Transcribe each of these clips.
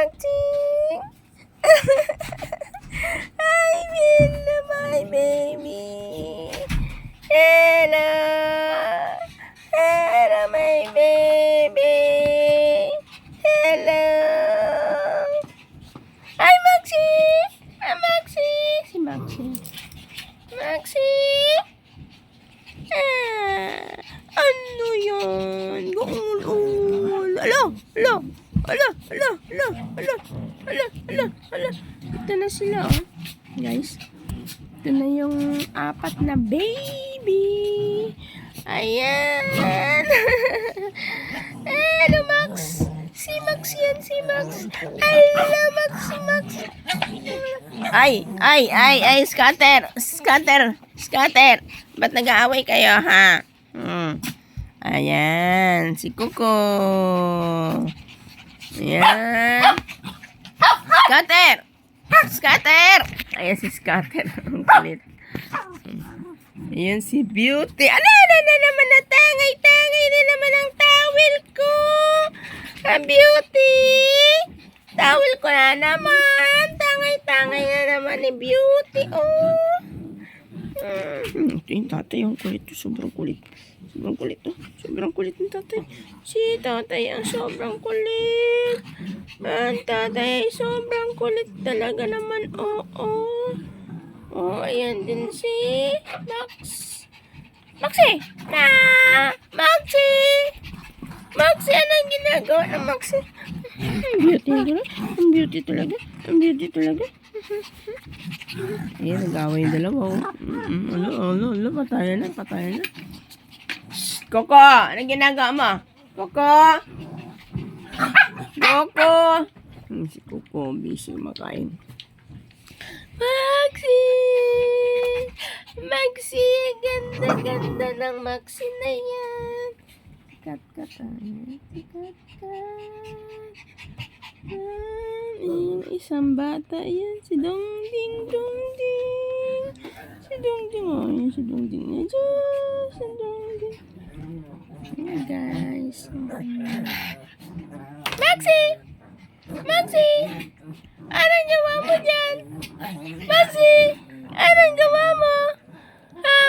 Maxie! Hi, Mila, my baby! Hello! Hello, my baby! Hello! Hi, Maxie! Hi, Maxie! Si Maxie. Maxie! Ano yun? Gulul. Alo! Alo! Alo! Alo! Alo! Alo! Alo! Alo! Alo! Ito na sila, oh. Guys. Ito na yung 4 na baby. Ayan. Hello, Max. Si Max yan, si Max. Hello, Max, si Max. Ay, scatter. Scatter. Scatter. Ba't nag-aaway kayo, ha? Ayan, si Kuko. Ayan. Scatter. Scatter. Ayan si Scatter. Ang kulit. Ayan si Beauty. Ano na naman na tangay na naman ang towel ko. Beauty. Towel ko na naman. Tangay na naman ni Beauty. Oh. Ito yung tatay. Ang kulit. Sobrang kulit. Sobrang kulit to. Sobrang kulit ng tatay. Si tatay ang sobrang kulit. Ang tatay sobrang kulit talaga naman. Oo. Oh, ayan din si Max. Maxie! Maxie! Maxie, anong ginagawa ng Maxie? Ang beauty talaga. Ang beauty talaga. Ayan, nag-away yung dalawa. Ano, patayan na. Coco, anong ginagawa mo? Coco! Si Coco, busy makain. Maxie! Ganda ng Maxie na yan. Sikat. Ayan, isang bata yan. Si Dongding. Si Dongding. Oh, yan si Dongding. Si Dongding. Ayan, guys. Maxie! Anong gawa mo dyan? Maxie! Anong gawa mo? Ha?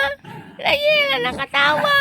Lagi na nakatawa.